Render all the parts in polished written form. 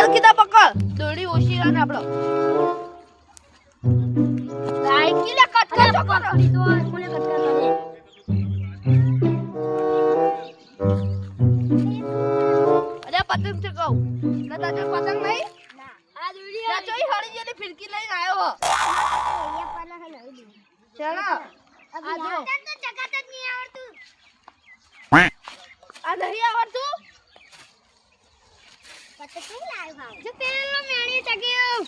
હલકી દા પકડ દોડી ઓછી રાન આપણો લાઈકી લે કટ કર તો કરો તો કોને કટ કર લે અરે પતંગ છે કહું ના તાજો પતંગ નહીં ના આ દોડી ના જોઈ હળી જેની ફિરકી લઈને આવ્યો હો એ પાલા હે લઈ ચલો આ જો તો ચગાત જ નહીં આવડતું આ નહીં આવડતું પતંગ નહીં લાવ્યો ભાવ જો તેલનો મેણી ચગ્યો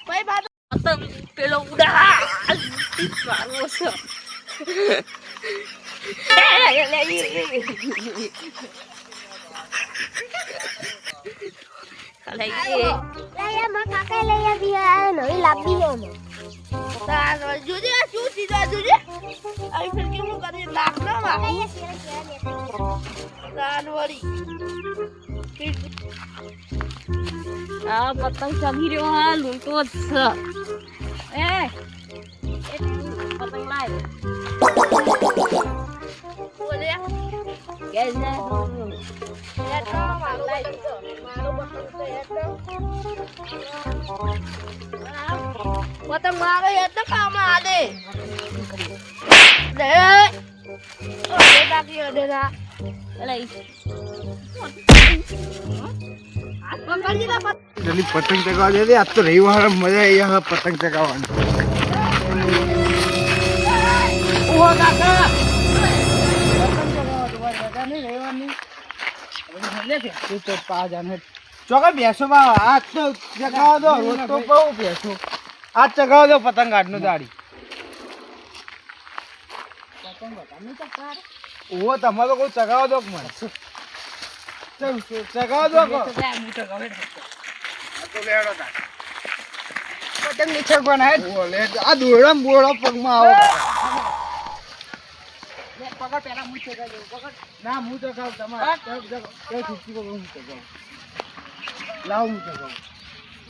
કોઈ બાત પતંગ પેલો ઉડા કારો છે જોજે શું ચીજ જોજે આવી ફિરકી હું કરી નાખ ના વળી આ પતંગ ચગી રહ્યો હા લૂંટો જ છે એ પતંગ લાય બોલે ગેસ ને એટલો મારો પતંગ તો એટલો પતંગ મારો એટલો કામ આલે લે ઓ બાકી અડે ના લઈ જલ્દી પતંગ ચગાવવા દે આજ તો રવિવાર મજા આવી હા પતંગ ચગાવવાની ઓ કાકા ચોકા બેસો બા આજ તો ચગાવવા દો રોજ તો બહુ બેસો આજ ચગાવવા દો પતંગ આટનો દાડી ઓ તમારો કોઈ ચગાવવા દો મને ચગાવવા દો પતંગ નીચે બનાય આ દોરડા બોળો પગમાં આવો પકડ પેલા હું ચગાવ પકડ ના હું ચગાવ તમારે ખીચી પકડ હું ચગાવ લાવ હું ચગાવ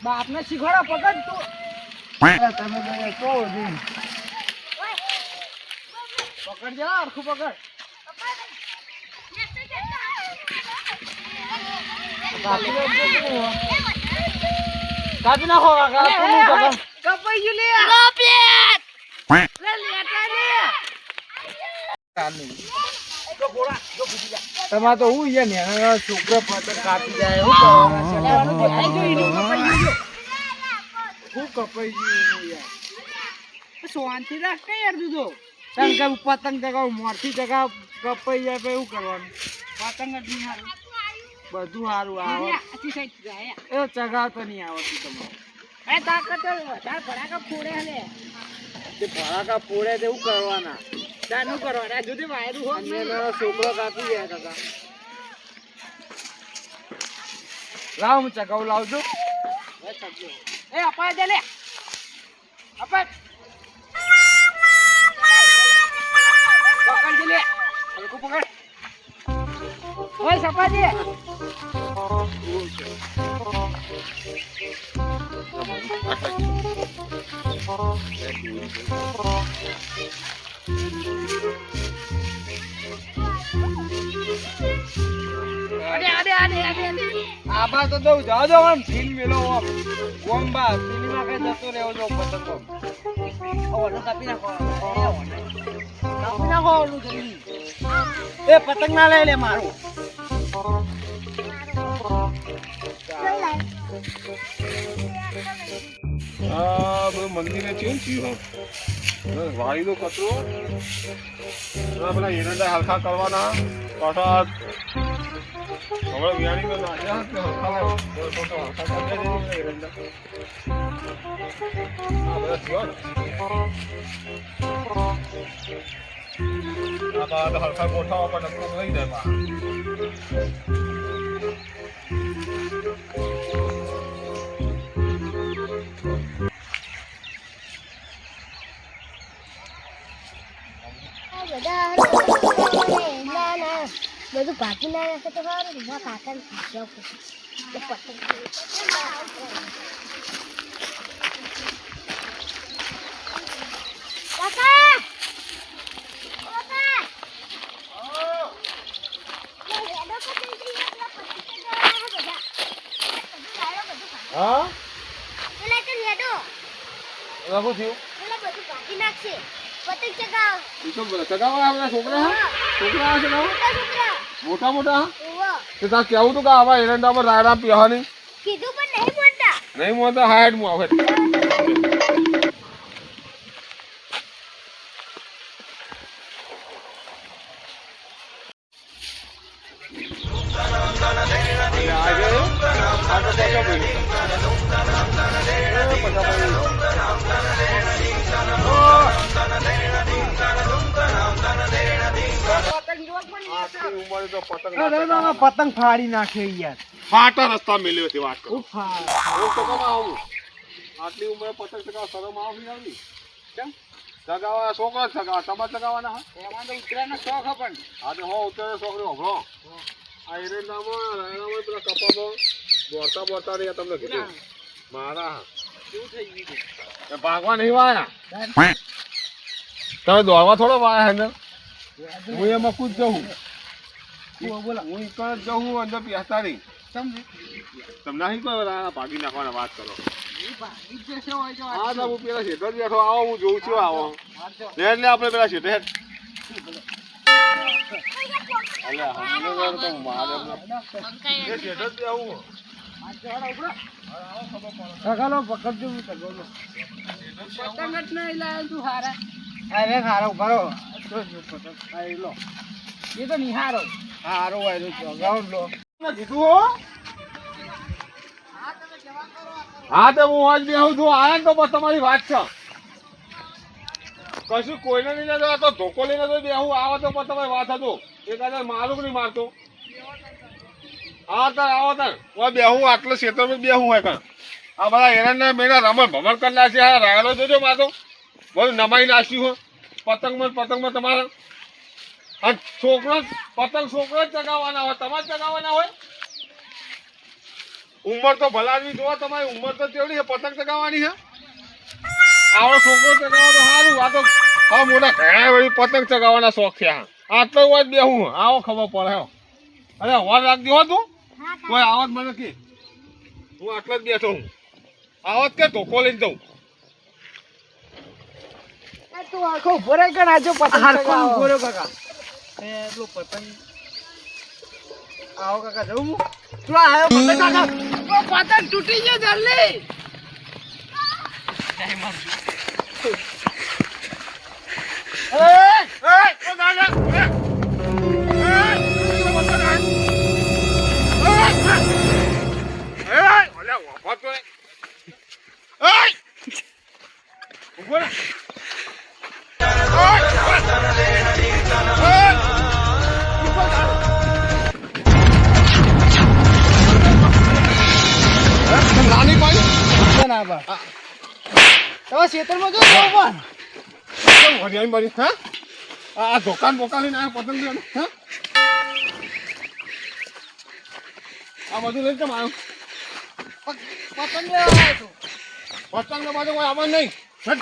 બાપને શીખવાડો પકડ તું તમે કહો પકડ જા આખું પકડ કાપી નાખો કપાઈ ગયું લે તમારે તો હું ને છોકરો પતંગ કાપી જાય હું કપાઈ ગયું શાંતિ રાખ કઈ યાર દીધો પતંગ ચગાવ મોરથી ચગાવ કપાઈ જાય એવું કરવાનું પતંગ જ નહીં સારું બધું સારું આવે એ ચગાવ તો નહીં આવડતું તમારે ભડાકા ફોડે તે એવું કરવાના ચાનું કરવાના જુદી વાયરું હોય છોકરો કાપી જાય કાકા લાવ હું ચગાવ લાવજો એ અપાય દે લે અપાય પકડ લે હલકું પકડ ઓય સપાજી આબા તો દઉં જાઓ જો આમ ફીલ મેલો આમ ગોમ્બા ફીલમાં કઈ જતો રહેવો જો પતંગો ઓનો કાપી નાખો ઓલું જલ્દી એ પતંગ ના લઈ લે મારું મંદિરે છે વાળી નો કચરો પેલા એરંડા હલકા કરવાના પાછા હવે વ્યાણી તો નાખ્યા એરંડા હલકા ગોઠવા પણ લઈ જાય બધું બાકી ના રાખે તો સારું કાકા શું થયું એટલે બધું કાપી નાખશે પતંગ ચગાવ એ તો ચગાવવા આ બધા છોકરા હા છોકરા ચગાવો મોટા છોકરા મોટા મોટા હા ઓવો તે તાર કેવું તું કે આવા એરંડામાં રાયડા પીવાની કીધું પણ નહીં મોટા નહીં મોટા હાઈટ માં આવે પતંગ ફાડી નાખે યાર ફાટા રસ્તા મેલ્યો છે વાત કરો ખૂબ ફાડ હું તો કમાં આવું આટલી ઉંમરે પતંગ ચગાવ શરમ આવતી આવી કેમ ચગાવવા છોકરા ચગાવવા તમારે ચગાવવાના હા એમાં તો ઉતરાયણનો શોખ હે પણ આજે હો ઉતરે છોકરી હોભળો આ એરંડામાં રાયડામાં પેલા કપામાં દોડતા બોડતા રહ્યા તમને કીધું મારા કેવું થઈ ગયું એ ભાગવા નહીં વાયા તમે દોડવા થોડો વાયા અંદર હું એમાં કૂદ જવું બોલો હું એક જ જવું અંદર પેસ્તાડી સમજી તમને નહીં કહો રાયડા ભાગી નાખવાના વાત કરો એ ભાગી જ જશે હોય તો હા તો હું પેલા શેઠો જ બેઠો આવો હું જોઉં છું આવો એટલે આપણે પેલા શેઠે એટલે હમણાં તો મારે એ શેઠ જ આવું સગાલો પકડજો હું સગાલો પતંગ જ નહીં લાવ્યો તું હારા અરે હારો ભરો પતંગ આ લો એ તો નિહારો હારો વાયરો જગાવ લો કીધું હો હા તો હું આજ બેહું છું આયા ને તો બસ તમારી વાત છે કશું કોઈને નહીં જતો તો ધોકો લઈને તો બેહું આવે તો બસ તમારી વાત હતો એકાદ મારું નહીં મારતો હા તાર આવો તાર હું બેહું આટલે ક્ષેત્રમાં બેહું હોય કાં આ બધા એરંડા મેળા રમણ ભમણ કરી નાખશે હા રાયડો જોજો મારતો બધું નમાઈ નાખ્યું હોય પતંગમાં તમારે અને છોકરો પતંગ છોકરો જ ચગાવવાના હોય તમારે ચગાવવાના હોય ઉંમર તો ભલાની જોવા તમારી ઉંમર તો કેવડી છે પતંગ ચગાવવાની છે આવડો છોકરો ચગાવવા તો સારું આ તો હા મોટા ઘણા વળી પતંગ ચગાવવાના શોખ છે હા આટલો વાત બેહું આવો ખબર પડે હો અરે હોર રાખજો હો તું કોઈ આવત મને કે હું આટલો જ બેઠો હું આવત કે ધોકો લઈને જઉં તું આખો ઉભો રહી કે નાજો પતંગ ચગાવો ઉભો રહ્યો કાકા એ પેલો પતંગ આવો કાકા જવું હું તું આવ્યો પતંગ કાકા ઓ પતંગ તૂટી ગયો જલ્દી નાની પાડી ના બા તમે ખેતરમાં જો પણ હરિયાણી બારી હા આ દુકાન બોકાન લઈને આવ્યા પતંગ લેવાનું હા આ બધું લઈને કેમ આવ્યો પતંગ લેવા આવ્યો તું પતંગ ને બાજુ કોઈ આવવાનું નહીં હટ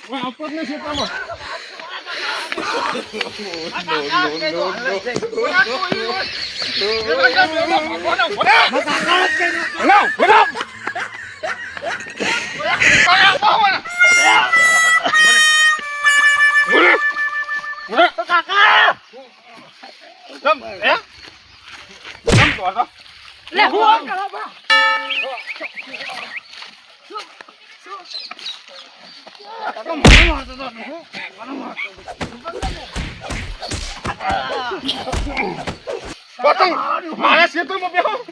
કોઈ આવતો જ નહીં ક્ષેત્રમાં પતંગ મારા ક્ષેત્રમાં બેહો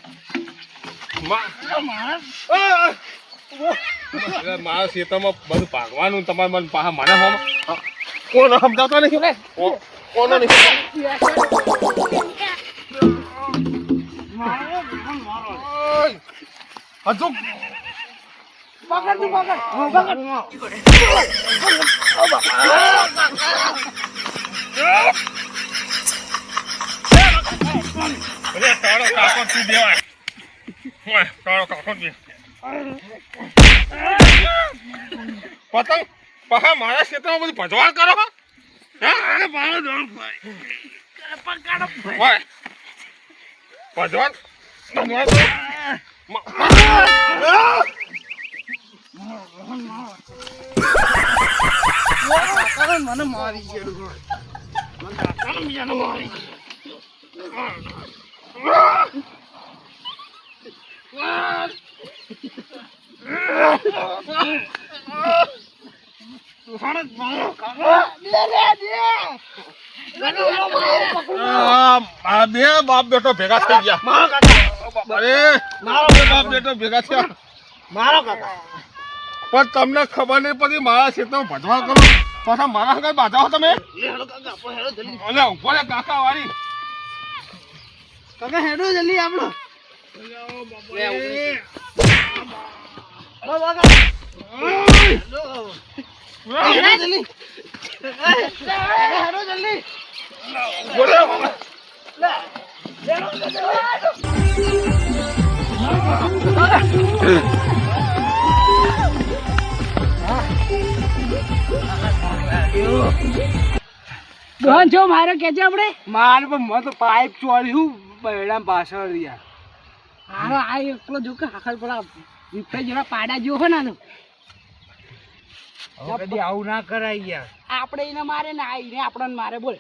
મારા ક્ષેત્રમાં બધું ભાગવાનું તમારે મને પાછા મને કોણ સમજાવતો નહીં કોનો નહીં હજુ પકડ તું પકડ તારો કાકો તું દેવાય તારો કાકો દે પતંગ પાછા મારા ક્ષેત્રમાં બધું ભજવાણ કરો હા મારો દોડ ભાઈ ભજવાણ મને મારી ગયેલું આ બે બાપ બેટો ભેગા થઈ ગયા. અરે બે બાપ બેટો ભેગા થયા. મારો કાકા પણ તમને ખબર નહીં પડી મારા ખેતરમાં ભજવા કરો પાછા મારા હંગાઈ બાંધાવો તમે. અલે ઉભો રે કાકા વાળી. કાકા હેડો જલ્દી આપણો દોન છો મારે કેજે આપણે મારે પણ મેં તો પાઇપ ચોર્યું બૈડા પાછળ યાર હારો આ એકલો જો કે આખર પેલા વિફે જેવા પાડા જેવો હોય ને કદી આવું ના કરાય યાર આપણે એને મારે ને આ એને આપણને મારે બોલ